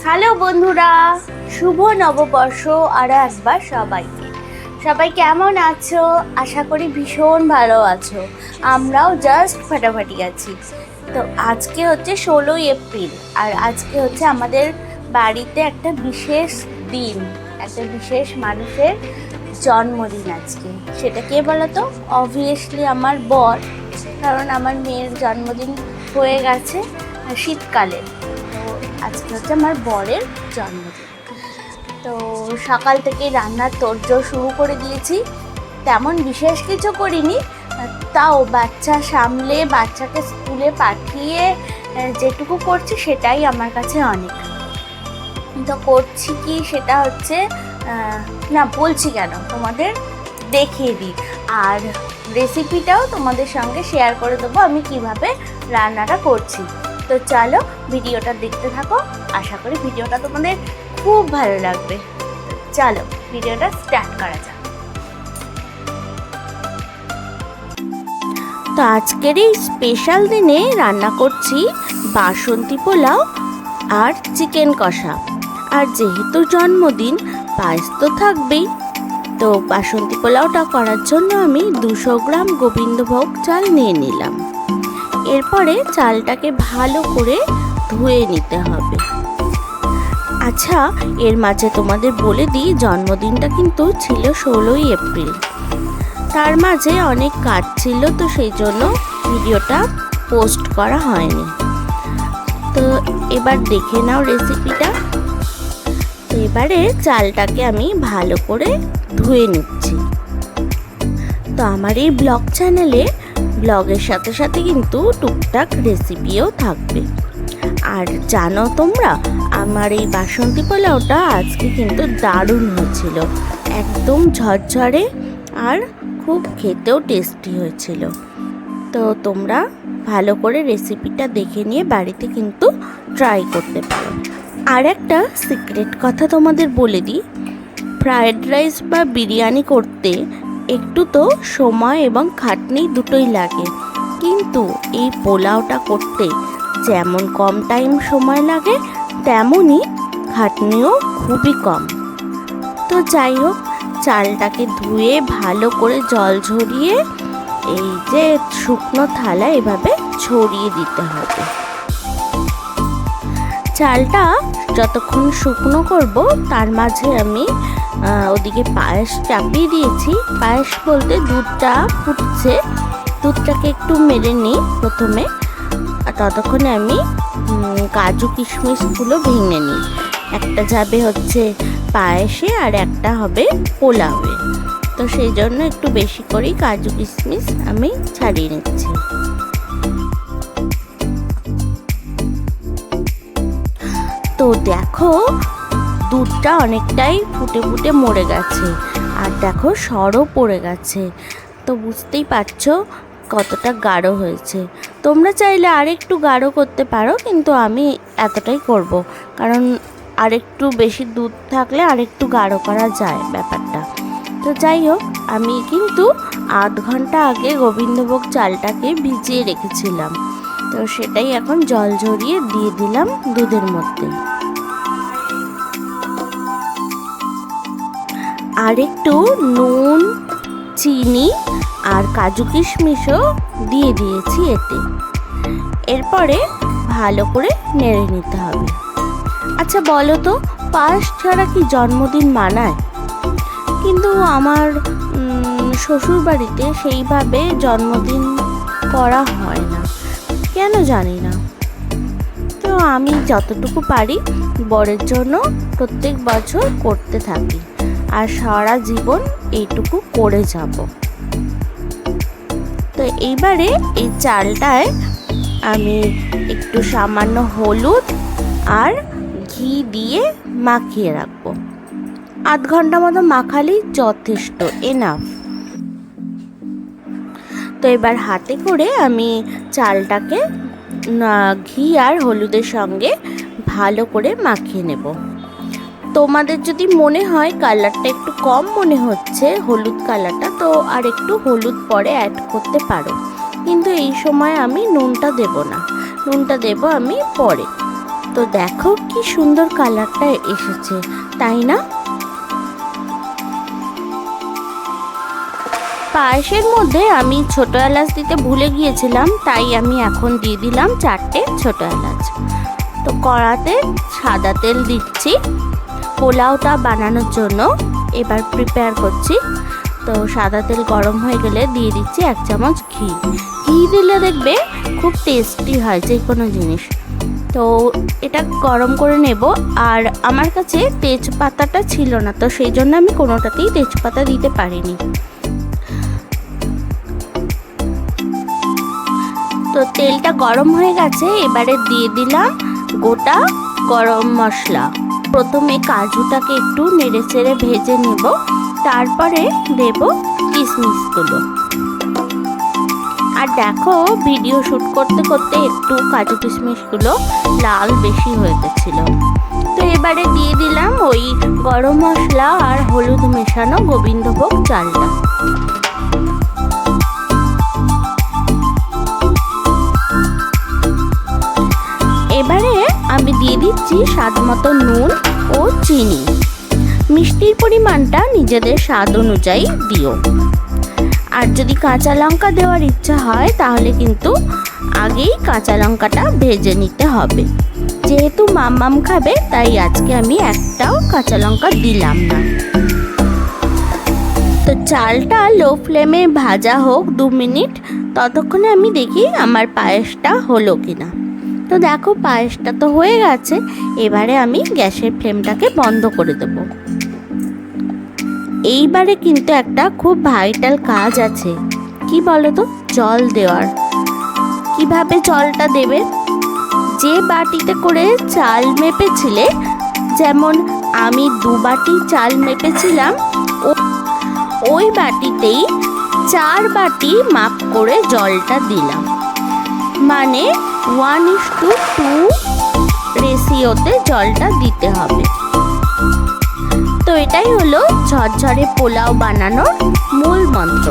Hello বন্ধুরা, শুভ নববর্ষ আরও একবার সবাই কেমন আছো? আশা করি ভীষণ ভালো আছো। আমরাও জাস্ট ফাটাফাটি আছি। তো আজকে হচ্ছে 16ই এপ্রিল, আর আজকে হচ্ছে আমাদের বাড়িতে একটা বিশেষ দিন, একটা বিশেষ মানুষের জন্মদিন আজকে। সেটা কে বলো তো? অবভিয়াসলি আমার বর, কারণ আমার মেয়ের জন্মদিন হয়ে গেছে শীতকালে। তো আজকে হচ্ছে আমার বরের জন্মদিন। তো সকাল থেকে রান্নার তোড়জোড় শুরু করে দিয়েছি। তেমন বিশেষ কিছু করিনি, তাও বাচ্চা সামলে বাচ্চাকে স্কুলে পাঠিয়ে যেটুকু করছি সেটাই আমার কাছে অনেক। তো করছি কি সেটা হচ্ছে না বলছি কেন, তোমাদের দেখিয়ে দিই, আর রেসিপিটাও তোমাদের সঙ্গে শেয়ার করে দেবো আমি কিভাবে রান্নাটা করছি। তো চলো ভিডিওটা দেখতে থাকো, আশা করি ভিডিওটা তোমাদের খুব ভালো লাগবে। চলো ভিডিওটা স্টার্ট করা যাক। তো আজকের এই স্পেশাল দিনে রান্না করছি বাসন্তী পোলাও আর চিকেন কষা। আর যেহেতু জন্মদিন, পায়েস তো থাকবেই। তো বাসন্তী পোলাওটা করার জন্য আমি 200 গ্রাম গোবিন্দভোগ চাল নিয়ে নিলাম। এরপরে চালটাকে ভালো করে ধুয়ে নিতে হবে। আচ্ছা, এর মাঝে তোমাদের বলে দিই, জন্মদিনটা কিন্তু ছিল 16ই এপ্রিল। তার মাঝে অনেক কাজ ছিল, তো সেই জন্য ভিডিওটা পোস্ট করা হয়নি। তো এবার দেখে নাও রেসিপিটা। এবারে চালটাকে আমি ভালো করে ধুয়ে নিচ্ছি। তো আমার এই ব্লগ চ্যানেলে ব্লগের সাথে সাথে কিন্তু টুকটাক রেসিপিও থাকবে। আর জানো তোমরা, আমার এই বাসন্তী পোলাওটা আজকে কিন্তু দারুণ হয়েছিল, একদম ঝরঝরে আর খুব খেতেও টেস্টি হয়েছিল। তো তোমরা ভালো করে রেসিপিটা দেখে নিয়ে বাড়িতে কিন্তু ট্রাই করতে পারো। আর একটা সিক্রেট কথা তোমাদের বলে দিই, ফ্রায়েড রাইস বা বিরিয়ানি করতে একটু তো সময় এবং খাটনি দুটোই লাগে, কিন্তু এই পোলাওটা করতে যেমন কম টাইম সময় লাগে, তেমনই খাটনিও খুবই কম। তো যাই হোক, চালটাকে ধুয়ে ভালো করে জল ঝরিয়ে এই যে শুকনো থালা এভাবে ছড়িয়ে দিতে হবে। চালটা যতক্ষণ শুকনো করব, তার মাঝে আমি ওদিকে পায়েস চাপিয়ে দিয়েছি। পায়েস বলতে দুধটা ফুটছে, দুধটাকে একটু মেরে নিই প্রথমে। আর ততক্ষণে আমি কাজু কিশমিশগুলো ভেঙে নিই। একটা যাবে হচ্ছে পায়েসে আর একটা হবে পোলাওয়ে। তো সেই জন্য একটু বেশি করেই কাজু কিশমিশ আমি ছাড়িয়ে নিচ্ছি। তো দেখো, দুধটা অনেকটাই ফুটে ফুটে মরে গেছে, আর দেখো সরও পড়ে গেছে। তো বুঝতেই পারছো কতটা গাঢ় হয়েছে। তোমরা চাইলে আরেকটু গাঢ় করতে পারো, কিন্তু আমি এতটাই করব, কারণ আরেকটু বেশি দুধ থাকলে আরেকটু গাঢ় করা যায় ব্যাপারটা। তো যাই হোক, আমি কিন্তু আধ ঘন্টা আগে গোবিন্দভোগ চালটাকে ভিজিয়ে রেখেছিলাম। তো সেটাই এখন জল ঝরিয়ে দিয়ে দিলাম দুধের মধ্যে। আর একটু নুন, চিনি আর কাজু কিশমিশও দিয়ে দিয়েছি এতে। এরপরে ভালো করে নেড়ে নিতে হবে। আচ্ছা বলো তো, পায়েস ছাড়া কি জন্মদিন মানায়? কিন্তু আমার শ্বশুর বাড়িতে সেইভাবে জন্মদিন করা হয় না, কেন জানি না। তো আমি যতটুকু পারি বরের জন্য প্রত্যেক বছর করতে থাকি, আর সারা জীবন এইটুকু করে যাব। তো এইবারে এই চালটায় আমি একটু সামান্য হলুদ আর ঘি দিয়ে মাখিয়ে রাখবো। আধ ঘন্টা মতো মাখালেই যথেষ্ট, এনাফ। তো এবার হাতে করে আমি চালটাকে ঘি আর হলুদের সঙ্গে ভালো করে মাখিয়ে নেব। তোমাদের যদি মনে হয় কালারটা একটু কম মনে হচ্ছে, হলুদ কালারটা, তো আর একটু হলুদ পরে অ্যাড করতে পারো, কিন্তু এই সময় আমি নুনটা দেব না, নুনটা দেব আমি পরে। তো দেখো কি সুন্দর কালারটা এসেছে, তাই না? পায়েসের মধ্যে আমি ছোট এলাচ দিতে ভুলে গিয়েছিলাম, তাই আমি এখন দিয়ে দিলাম 4টে ছোট এলাচ। তো কড়াতে সাদা তেল দিচ্ছি পোলাওটা বানানোর জন্য। এবার প্রিপেয়ার করছি। তো সাদা তেল গরম হয়ে গেলে দিয়ে দিচ্ছি 1 চামচ ঘি। ঘি দিলে দেখবে খুব টেস্টি হয় যে কোনো জিনিস। তো এটা গরম করে নেব। আর আমার কাছে তেজপাতাটা ছিল না, তো সেই জন্য আমি কোনোটাতেই তেজপাতা দিতে পারিনি। তো তেলটা গরম হয়ে গেছে, এবারে দিয়ে দিলাম গোটা গরম মশলা। প্রথমে কাজুটাকে একটু নেড়ে চেড়ে ভেজে নেব, তারপরে দেব কিশমিশগুলো। আর দেখো ভিডিও শ্যুট করতে করতে একটু কাজু কিশমিশগুলো লাল বেশি হয়ে গেছিল। তো এবারে দিয়ে দিলাম ওই গরম মশলা আর হলুদ মেশানো গোবিন্দভোগ চালটা। এবারে আমি দিয়ে দিচ্ছি স্বাদ মতো নুন ও চিনি। মিষ্টির পরিমাণটা নিজেদের স্বাদ অনুযায়ী দিও। আর যদি কাঁচা লঙ্কা দেওয়ার ইচ্ছা হয় তাহলে কিন্তু আগেই কাঁচা লঙ্কাটা ভেজে নিতে হবে। যেহেতু মাম্মাম খাবে তাই আজকে আমি একটাও কাঁচা লঙ্কা দিলাম না। তো চালটা লো ফ্লেমে ভাজা হোক 2 মিনিট, ততক্ষণে আমি দেখি আমার পায়েসটা হলো কিনা। তো দেখো পায়েসটা তো হয়ে গেছে। এবারে আমি গ্যাসের ফ্লেমটাকে বন্ধ করে দেব। এইবারে কিন্তু একটা খুব ভাইটাল কাজ আছে, কি বলো তো? জল দেওয়ার। কিভাবে জলটা দেবে? যে বাটিতে করে চাল মেপেছিলে, যেমন আমি 2 বাটি চাল মেপেছিলাম, ওই বাটিতেই 4 বাটি মাপ করে জলটা দিলাম। মানে 1:2 রেশিওতে জলটা দিতে হবে। তো এটাই হলো ঝরঝরে পোলাও বানানোর মূল মন্ত্র।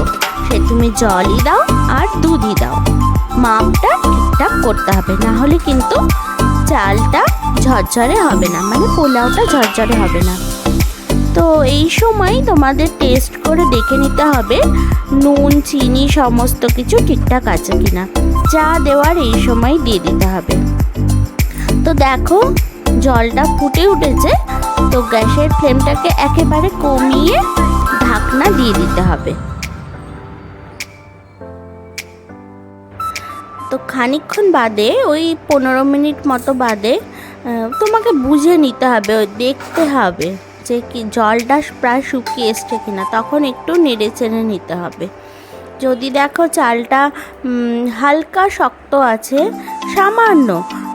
সে তুমি জলই দাও আর দুধই দাও, মাপটা ঠিকঠাক করতে হবে, না হলে কিন্তু চালটা ঝরঝরে হবে না, মানে পোলাওটা ঝরঝরে হবে না। তো এই সময় তোমাদের টেস্ট করে দেখে নিতে হবে নুন চিনি সমস্ত কিছু ঠিকঠাক আছে কিনা। যা দেওয়ার এই সময় দিয়ে দিতে হবে। তো দেখো জলটা ফুটে উঠেছে। তো গ্যাসের ফ্লেমটাকে একেবারে কমিয়ে ঢাকনা দিয়ে দিতে হবে। তো খানিকক্ষণ বাদে, ওই 15 মিনিট মতো বাদে তোমাকে বুঝে নিতে হবে, ওই দেখতে হবে যে কি জলটা প্রায় শুকিয়ে এসছে কিনা, তখন একটু নেড়ে চেড়ে নিতে হবে। যদি দেখো চালটা হালকা শক্ত আছে সামান্য,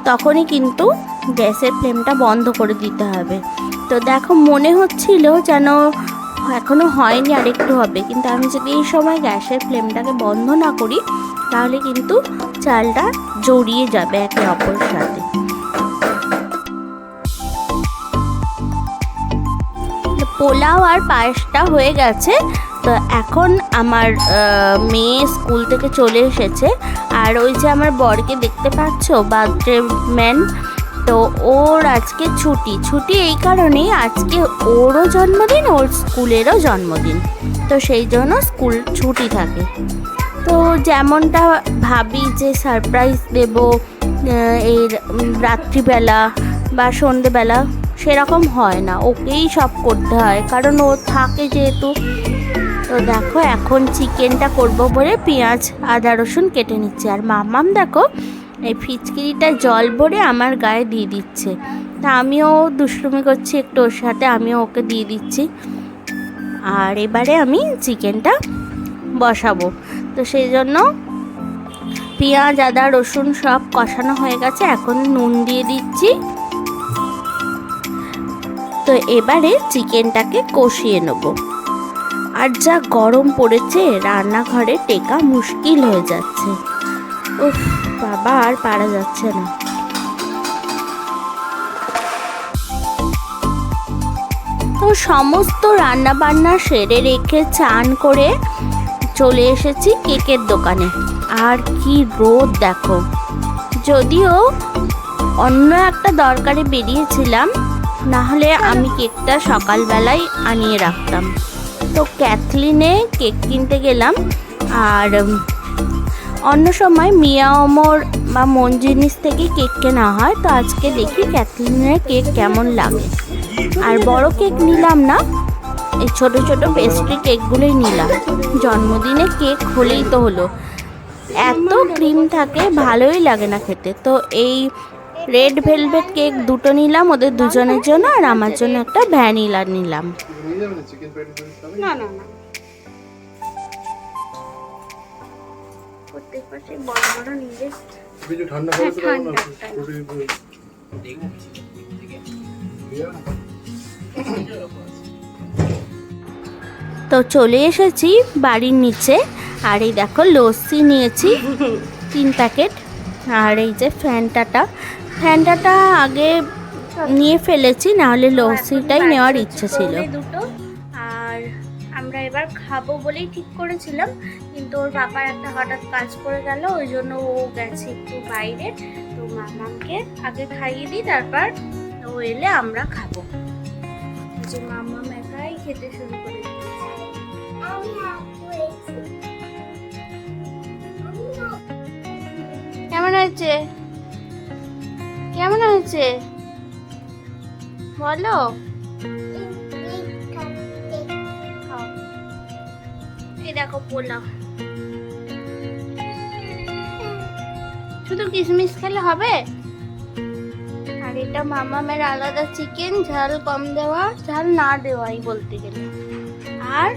তখনই কিন্তু গ্যাসের ফ্লেমটা বন্ধ করে দিতে হবে। তো দেখো মনে হচ্ছিল যেন এখনো হয়নি, আর একটু হবে, কিন্তু আমি যদি এই সময় গ্যাসের ফ্লেমটাকে বন্ধ না করি তাহলে কিন্তু চালটা জড়িয়ে যাবে একে অপরের সাথে। পোলাও আর পায়েসটা হয়ে গেছে। তো এখন আমার মেয়ে স্কুল থেকে চলে এসেছে, আর ওই যে আমার বরকে দেখতে পাচ্ছ, বার্থডে ম্যান, তো ওর আজকে ছুটি এই কারণেই আজকে ওরও জন্মদিন, ওর স্কুলেরও জন্মদিন। তো সেই জন্য স্কুল ছুটি থাকে। তো যেমনটা ভাবি যে সারপ্রাইজ দেব এই রাত্রিবেলা বা সন্ধেবেলা, সেরকম হয় না, ওকেই সব করতে হয়, কারণ ও থাকে যেহেতু। তো দেখো এখন চিকেনটা করব বলে পেঁয়াজ আদা রসুন কেটে নিচ্ছে। আর মাম্মাম দেখো এই ফিচকিরিটা জল ভরে আমার গায়ে দিয়ে দিচ্ছে। তা আমিও দুষ্টুমি করছি একটু ওর সাথে, আমিও ওকে দিয়ে দিচ্ছি। আর এবারে আমি চিকেনটা বসাবো। তো সেই জন্য পেঁয়াজ আদা রসুন সব কষানো হয়ে গেছে, এখন নুন দিয়ে দিচ্ছি। তো এবারে চিকেনটাকে কষিয়ে নেব। আর যা গরম পড়েছে, রান্নাঘরে টেকা মুশকিল হয়ে যাচ্ছে। উফ বাবা, আর পারা যাচ্ছে না। তো সমস্ত রান্না বান্না সেরে রেখে চান করে চলে এসেছি কেকের দোকানে। আর কি রোদ দেখো, যদিও অন্য একটা দরকারে বেরিয়েছিলাম, না হলে আমি কেকটা সকালবেলায় আনিয়ে রাখতাম। তো ক্যাথলিনে কেক কিনতে গেলাম। আর অন্য সময় মিয়া ওমর বা মন জিনিস থেকে কেক কেনা হয়। তো আজকে দেখি ক্যাথলিনের কেক কেমন লাগে। আর বড় কেক নিলাম না, এই ছোট ছোট পেস্ট্রি কেকগুলোই নিলাম। জন্মদিনে কেক হলেই তো হলো, এত ক্রিম থাকে ভালোই লাগে না খেতে। তো এই রেড ভেলভেট কেক দুটো নিলাম ওদের দুজনের জন্য, আর আমার জন্য একটা ভ্যানিলা নিলাম। না না না, প্রত্যেক পাশে বড় বড় নিলে ঠান্ডা তো চলে এসেছি বাড়ির নিচে। আর এই দেখো লস্যি নিয়েছি 3 প্যাকেট। আর এই যে ফ্যান্টাটা আগে নিয়ে ফেলেছি, নাহলে লস্যিটাই নেওয়ার ইচ্ছে ছিল। দুটো। আর আমরা এবার খাবো বলেই ঠিক করেছিলাম, কিন্তু ওর বাবার একটা হঠাৎ কাজ করে গেল, ওই জন্য ও গেছে একটু বাইরে। তো মামাকে আগে খাইয়ে দিই, তারপর ও এলে আমরা খাবো। যে মামা একাই খেতে শুরু করে দিয়েছে। কেমন হয়েছে? কেমন হয়েছে বলো? এই দেখো পোলাও, শুধু কিশমিশ খেলে হবে? আর এটা মামামের আলাদা চিকেন, ঝাল কম দেওয়া, ঝাল না দেওয়াই বলতে গেলে। আর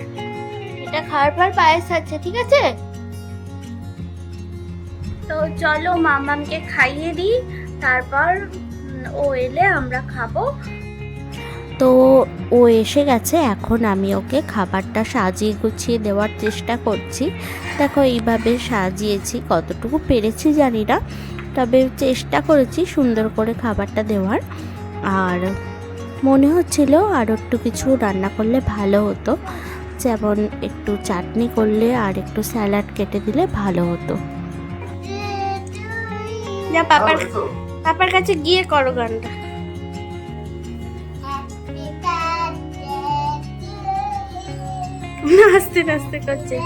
এটা খাওয়ার পর পায়েস আছে, ঠিক আছে? তো চলো মামামকে খাইয়ে দিই, তারপর ও এলে আমরা খাবো। তো ও এসে গেছে, এখন আমি ওকে খাবারটা সাজিয়ে গুছিয়ে দেওয়ার চেষ্টা করছি। দেখো এইভাবে সাজিয়েছি, কতটুকু পেরেছি জানি না, তবে চেষ্টা করেছি সুন্দর করে খাবারটা দেওয়ার। আর মনে হচ্ছিল আরও একটু কিছু রান্না করলে ভালো হতো, যেমন একটু চাটনি করলে আর একটু স্যালাড কেটে দিলে ভালো হতো। যা পাপার কাছে গিয়ে করো গানটা। নাচতে নাচতে করছে।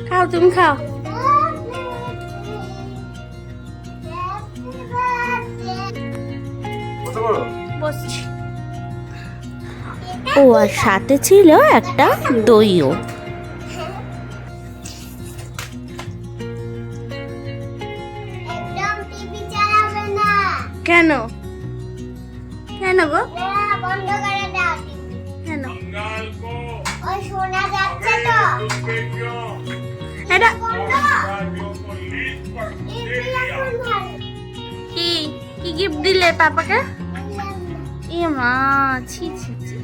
খাও, তুমি খাও। বসছি। ও আর সাথে ছিল একটা দইও। কেন কেন গো? বন্ধ করে দাও। কেন? ওই শোনা যাচ্ছে তো। এটা কি কি গিফট দিলে পাপাকে? এ মা, ছি ছি ছি,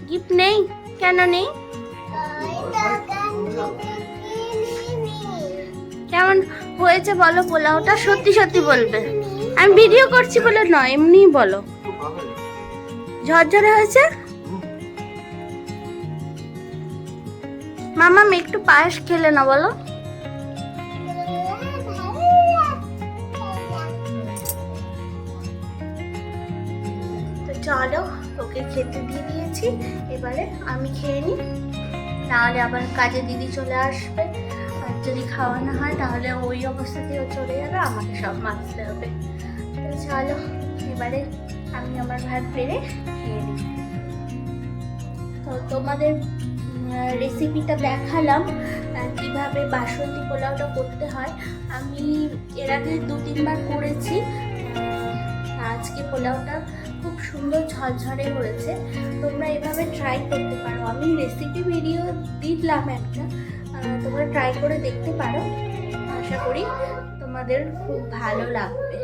গিফট নেই? কেন নেই? কেমন হয়েছে বলো পোলাওটা? সত্যি সত্যি বলবে, আমি ভিডিও করছি বলে নয়, এমনি বলো। ঝরঝরে হয়েছে? মামা একটু পায়েস খেলে না বলো? তো চলো, ওকে খেতে দিয়ে দিয়েছি, এবারে আমি খেয়ে নিই, নাহলে আবার কাজে দিদি চলে আসবে। আর যদি খাওয়ানো হয় তাহলে ওই অবস্থাতেও চলে যাবে, আমাকে সব মাছতে হবে। তো চলো এবারে আমি আমার ভাত বেড়ে খেয়ে নিই। তো তোমাদের রেসিপিটা দেখালাম কিভাবে বাসন্তী পোলাওটা করতে হয়। আমি এর আগে 2-3 বার করেছি। আজকে পোলাওটা খুব সুন্দর ঝরঝরে হয়েছে। তোমরা এভাবে ট্রাই করতে পারো, আমি রেসিপি ভিডিও দিলাম একটা, তোমরা ট্রাই করে দেখতে পারো। আশা করি তোমাদের খুব ভালো লাগবে।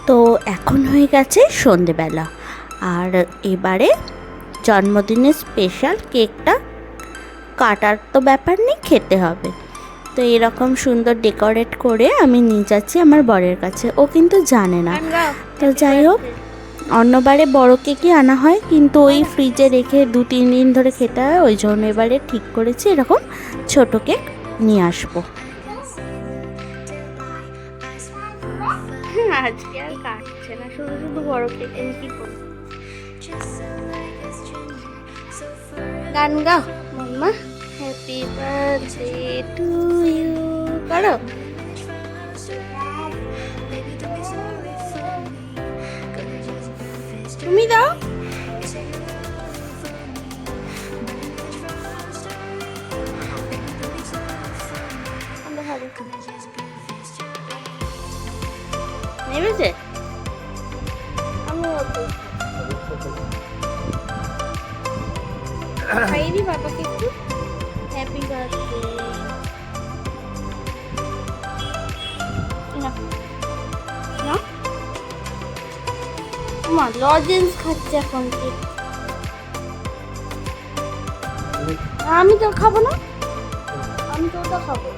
তো এখন হয়ে গেছে সন্ধেবেলা, আর এবারে জন্মদিনের স্পেশাল কেকটা কাটার তো ব্যাপার নেই, খেতে হবে। তো এরকম সুন্দর ডেকোরেট করে আমি নিয়ে যাচ্ছি আমার বরের কাছে, ও কিন্তু জানে না। তো যাই হোক, অন্যবারে বড় কেকই আনা হয়, কিন্তু ওই ফ্রিজে রেখে 2-3 দিন ধরে খেতে হয়, ওই জন্য এবারে ঠিক করেছি এরকম ছোট কেক নিয়ে আসবো। আজকে আর কাটছে না, শুধু শুধু বড় কেক। আমি কি করবো? গান গাও মাম্মা। হ্যাপি বার্থডে টু ইউ করো। তুমি দাও। নেমেছে আমি খাইয়ে দিই বাবাকে একটু। Happy birthday. না মা লজেন্স খাচ্ছে এখন কেক। আমি তো খাবো না, আমি তো ওটা খাবো।